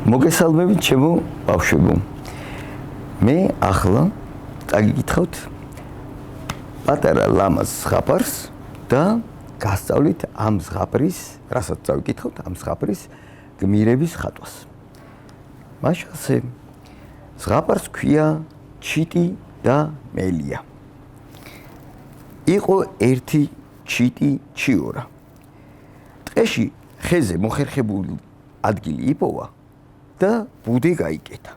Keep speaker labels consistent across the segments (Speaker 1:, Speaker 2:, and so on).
Speaker 1: მოგესალმებით ჩემო ბავშვებო. მე ახლა წაგიკითხავთ პატარა ლამაზ ზღაპარს და გასწავლით ამ ზღაპრის, რასაც წავიკითხავთ, ამ ზღაპრის გმირების ხატვას. მაშასე ზღაპარს ქვია ჩიტი და მელია. იყო ერთი ჩიტი ჩიორა. ტყეში ხეზე მოხერხებული ადგილი იპოვა და ბუდე გაიკეთა.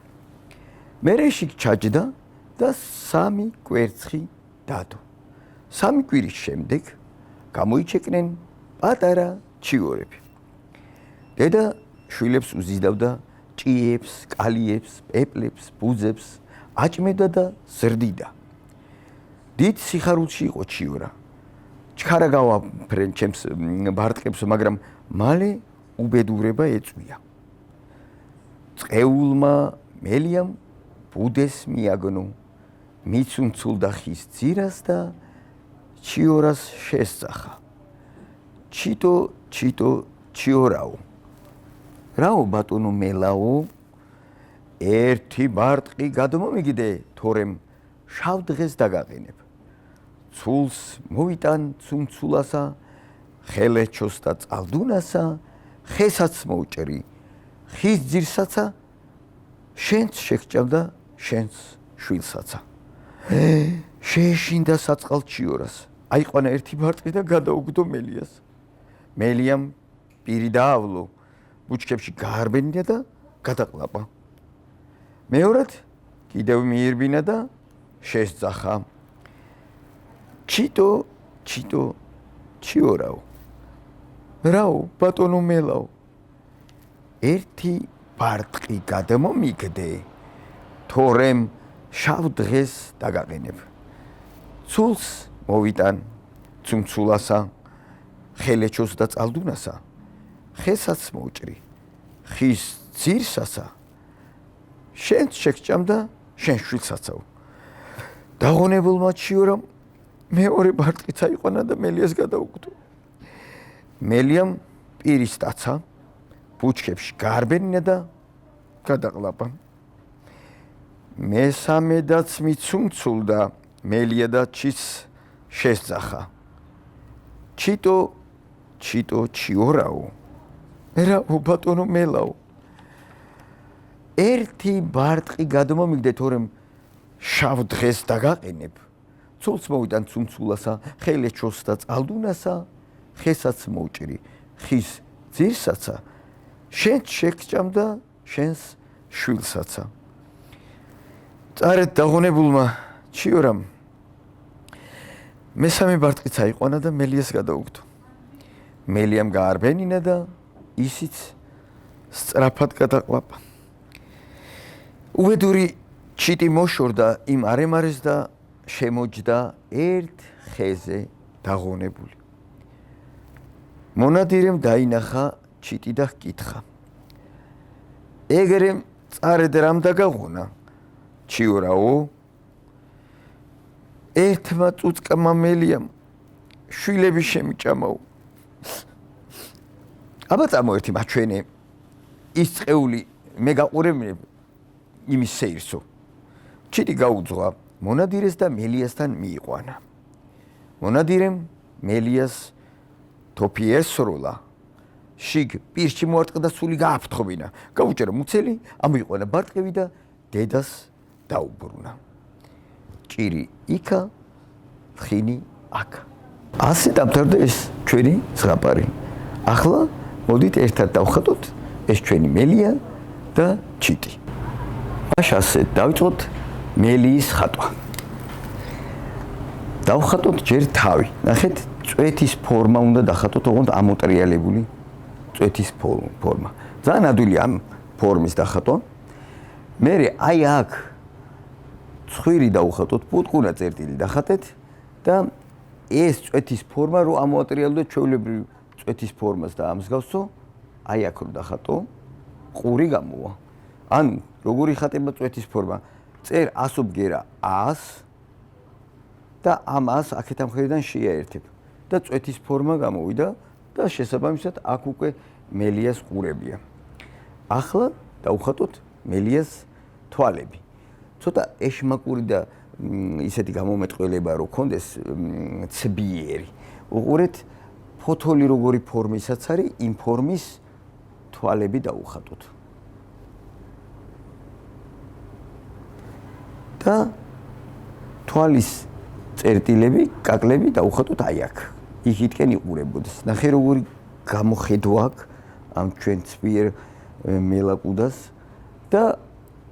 Speaker 1: მერე შიგ ჩაჯდა და 3 კვერცხი დადო. 3 კვირის შემდეგ გამოიჩეკნენ პატარა ჩიორები. დედა შვილებს უზიდავდა ჭიებს, კალიებს, პეპლებს, ბუძებს, აჭმედა და ზრდიდა. დიდ სიხარულში იყო ჩიორა. ჩქარა გავაფრენ ჩემს ბარტყებს, მაგრამ მალე უბედურება ეწვია. წყეულმა მელიამ ბუდეს მიაგნო, მიცუნცულდა ხის ძირას და ჩიორას შესწახა. ჩიტო, ჩიტო, ჩიორაო. რაო ბატონო მელაო, ერთი ბარტყი გადმომიგდე, თორემ შავ დღეს დაგაყენებ. ცულს მოვიტან ცუნცულასა, ხელეჩოს და წალდუნასა, ხესაც მოვჭრი, ხის ძირსაცა, შენც შეგჭამდა შენც შვილსაცა. შეეშინდა საწყალ ჩიორას, აიყვანა ერთი ბარტყი და გადაუგდო მელიას. მელიამ პირი დაავლო, ბუჩქებში გაარბენია და გადაყლაპა. მეორად კიდევ მიირბინა და შესძახა. ჩიტო, ჩიტო, ჩიორაო. რაო ბატონო მელაო, ერთი ბარტყი გადმომიგდე, თორემ შავ დღეს დაგაყენებ. ცულს მოვიტან ცუნცულასა, ხელეჩოს და წალდუნასა, ხესაც მოვჭრი, ხის ძირსასა, შენც შეგჭამდა შენ შვილსაცაო. დაღონებულმა ჩიორამ მეორე ბარტყიც აიყვანა და მელიას გადაუგდო. მელიამ პირის ტაცა, ბუჩქებში გაარბენია და გადაყლაპა. მესამედაც მიცუნცულდა, მელია და ჩიც შესძახა. ჩიტო, ჩიტო, ჩიორაო. რაო ბატონო მელაო, ერთი ბარტყი გადმომიგდე, თორემ შავ დღეს დაგაყენებ. ცულს მოვიტან ცუნცულასა, ხელეჩოს და წალდუნასა, ხესაც მოვჭრი, ხის ძირსაცა, შენც შეგჭამდა შენს შვილსაცა. წარეთ დაღონებულმა ჩიორამ მესამე ბარტყიც აიყვანა და მელიას გადაუგდო. მელიამ გაარბენინა და ისიც სწრაფად გადაყლაპა. უბედური ჩიტი მოშორდა იმ არემარეს და შემოჯდა ერთ ხეზე დაღონებული. მონადირემ დაინახა ჩიტი და ჰკითხა. ეგრე წარედ რამ დაგაღუნა, ჩიორაო? ერთმა წუწკმა მელიამ შვილები შემიჭამაო. აბა წამოერთი მაჩვენე, ის წყეული მე გაყურებინებ იმის სეირსო. ჩიტი გაუძღვა მონადირეს და მელიასთან მიიყვანა. მონადირემ მელიას თოფი ესროლა, შიგ პირში მოარტყა და სული გააფრთხობინა. გაუჭერა მუცელი, ამოიყვანა ბარტყები და დედას დაუბრუნა. ჭირი იქა, თხინი აქ. ასე დამთავრდა ეს ჩვენი ზღაპარი. ახლა მოდით ერთად დავხატოთ ეს ჩვენი მელია და ჩიტი. მაშასე დავიწყოთ მელიის ხატვა. დავხატოთ ჯერ თავი. ნახეთ, წვეთის ფორმა უნდა დახატოთ, ოღონდ ამოტრიალებული წვეთის ფორმა. ძალიან ადვილი ამ ფორმის დახატვა. მერე აი აქ ცხვირი დავხატოთ, პუტყუნა წერტილი დახატეთ და ეს წვეთის ფორმა რო ამოატრიალდეთ ჩვეულებრივ წვეთის ფორმას და ამსგავსო, აი აქ რო დახატო, ყური გამოვა. ანუ როგორი ხატება წვეთის ფორმა? წერ ასობგერა 100 და ამ 100 აქეთა მხრიდან შეაერთებ და წვეთის ფორმა გამოვიდა და შესაბამისად აქ უკვე მელიას ყურებია. ახლა დავუხატოთ მელიას თვალები. ცოტა ეშმაკური და ისეთი გამომეტყველება რო კონდეს ცბიერი. უყურეთ ფოთოლი როგორი ფორმისაც არის, იმ ფორმის თვალები დავუხატოთ. და თვალის წერტილები, კაკლები დავუხატოთ აი აქ. იქითკენ იყურებოდეს. ნახე როგორი გამოხედვა აქვს ამ ჩვენ ცბიერ მელაკუდას და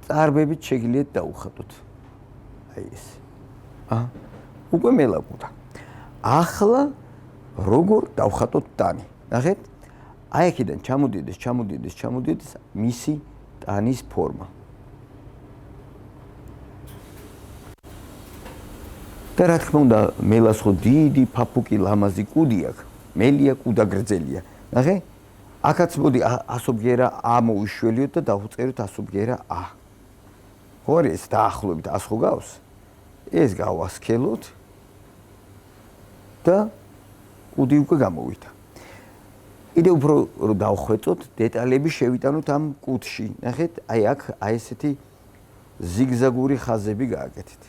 Speaker 1: წარბებით შეგიძლიათ დავუხატოთ. აი ეს. უკვე მელაკუდა. ახლა როგორ დავხატოთ ტანი? ნახეთ? აი აქედან ჩამოდიოდეს მისი ტანის ფორმა. და რა თქმა უნდა, მელას ხო დიდი ფაფუკი ლამაზი კუდი აქვს. მელია კუდა გრძელია. ნახე? აქაც მოდი ასობგერა ა მოვიშველიოთ და დავუწეროთ ასობგერა ა. ხო არის ეს დაახლოებით ას ხო გავს? ეს გავასქელოთ და კუდი უკვე გამოვიდა. კიდე უფრო რომ დავხვეწოთ, დეტალები შევიტანოთ ამ კუდში. ნახეთ, აი აქ აი ესეთი ზიგზაგური ხაზები გააკეთეთ.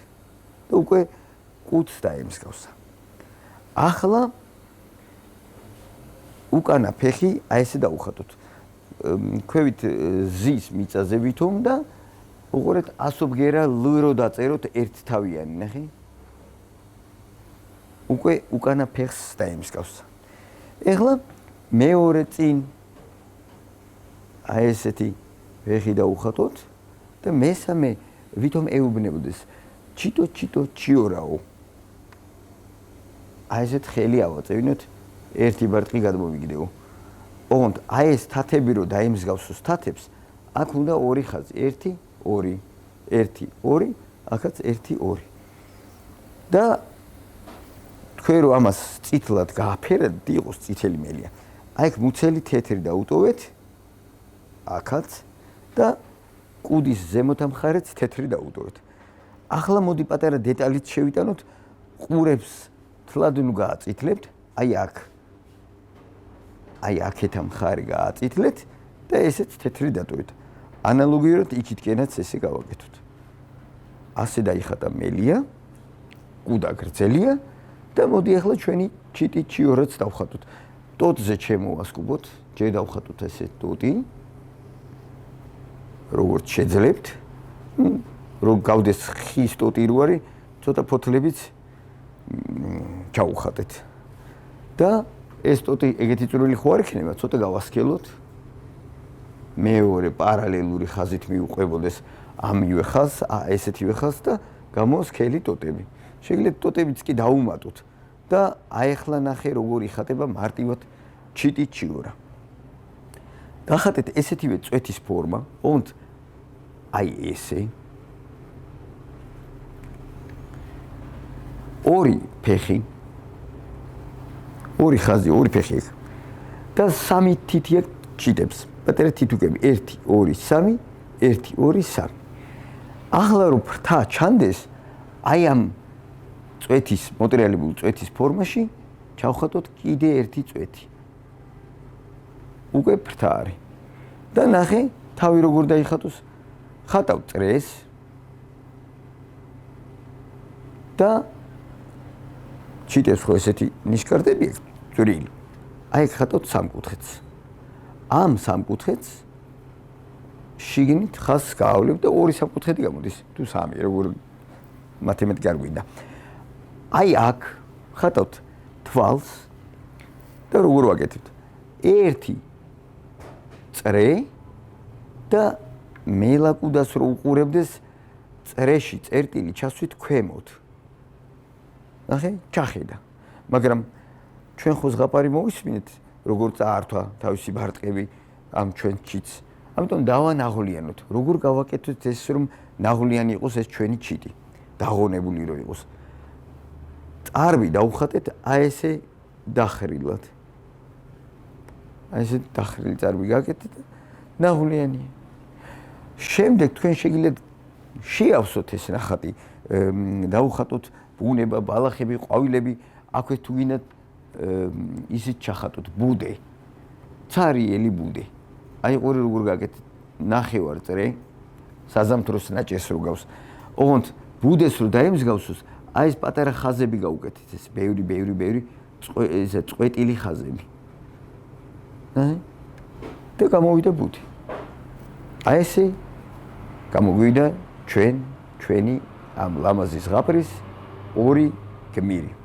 Speaker 1: და უკვე კუდს დაემსგავსა. ახლა უკანა ფეხი აი ესე დავუხატოთ. ქვევით ზის მიწაზე ვითომ და უყურეთ ასობგერა ლ რო დაწეროთ ერთთავიანი, ნახე? უკვე უკანა ფეხს დაემსგავსა. ეხლა მეორე წინ აი ესეთი ფეხი დავუხატოთ და მესამე ვითომ ეუბნებოდეს ჩიტო ჩიორაო. აი ესეთ ხელი ავაწევინოთ, ერთი ბარტყი გადმოვიგდეო. ოღონდ აი ეს თათები რო დაემსგავსოს თათებს, აქ უნდა ორი ხაზი, 1 2 1 2, აქაც 1 2. და თქვენ რო ამას წითლად გააფერებთ, იყოს წითელი მელია. აი აქ მუცელი თეთრი დაუტოვეთ, აქაც და კუდის ზემოთ მხარეც თეთრი დაუტოვეთ. ახლა მოდი პატარა დეტალით შევიტანოთ, ყურებს თლად ნუ გააწითლებთ, აი აქ. აი აქეთ მხარი გააწითლეთ და ესეც თეთრი დატოვეთ. ანალოგიურად იქითკენაც ესე გავაკეთოთ. ასე დაიხატა მელია, კუდა გრძელია და მოდი ახლა ჩვენი ჩიტი ჩიორაც დავხატოთ. ტოტზე შემოვასკუბოთ, ჯერ დავხატოთ ესე ტოტი. როგორც შეძლებთ, რომ გავდეს ხის ტოტი რო არის, ცოტა ფოთლებიც ჩაუხატეთ. და ეს ტოტი ეგეთი წვრილი ხო არ იქნება, ცოტა გავასქელოთ. მეორე პარალელური ხაზით მიუყვებოდეს ამივე ხაზს, ესეთივე ხაზს და გამოსქელი ტოტები. შეგიძლიათ ტოტებიც კი დაუმატოთ და აი ახლა ნახე როგორ იხატება მარტივად ჩიტი ჩიორა. გახატეთ ესეთივე წვეთის ფორმა, ოღონდ აი ესე. ორი ფეხი, ორი ხაზი, ორი ფეხი და სამი თითი აქვს ჩიტებს. პატარა თითუკები 1 2 3 1 2 3. ახლა რო ფრთა ჩანდეს, აი ამ წვეთის, მოტრიალებული წვეთის ფორმაში ჩავხატოთ კიდე ერთი წვეთი. უკვე ფრთა არის. და ნახე, თავი როგორ დაიხატოს. ხატავ წრეს და ჩიტებს ხო ესეთი ნიშკარტები აქვს წვრილი. აი ხატავთ სამკუთხედს. ამ სამკუთხედს შიგნით ხაზს გაავლებ და ორი სამკუთხედი გამოდის. თუ სამი, როგორ მათემატიკა არ გვინდა. აი აქ ხატავთ თვალს და როგორ ვაკეთებთ? ერთი წრე და მელაკუდას რო უყურებდეს წრეში წერტილი ჩასვით ქვემოთ. ნახე, ჩახედა. მაგრამ ჩვენ ხო ზღაპარი მოვისმინეთ, როგორ წაართვა თავისი ბარტყები ამ ჩვენ ჩიტს. ამიტომ დავანაღლიანოთ. როგორ გავაკეთოთ ეს რომ ნაღლიანი იყოს ეს ჩვენი ჩიტი, დაღონებული რო იყოს. წარბი დავხატეთ აი ესე დახრილად. აი ესე დახრილი წარბი გააკეთეთ და ნაღლიანია. შემდეგ თქვენ შეგიძლიათ შეავსოთ ეს ნახატი, დავხატოთ ბუნება, ბალახები, ყვავილები, აქვე თუ გინდათ ისიც ჩახატოთ ბუდე, ცარიელი ბუდე. აი ყური როგორ გააკეთეთ, ნახევარწრე საზამთროს ნაჭერს რო გავს. ოღონდ ბუდეს რო დაემსგავსოს, აი ეს პატარა ხაზები გაუკეთეთ, ეს ბევრი ესე წყვეტილი ხაზები. და გამოვიდა ბუდი. აი ესე გამოგვიდა ჩვენი ამ ლამაზი ზღაპრის ორი გმირი.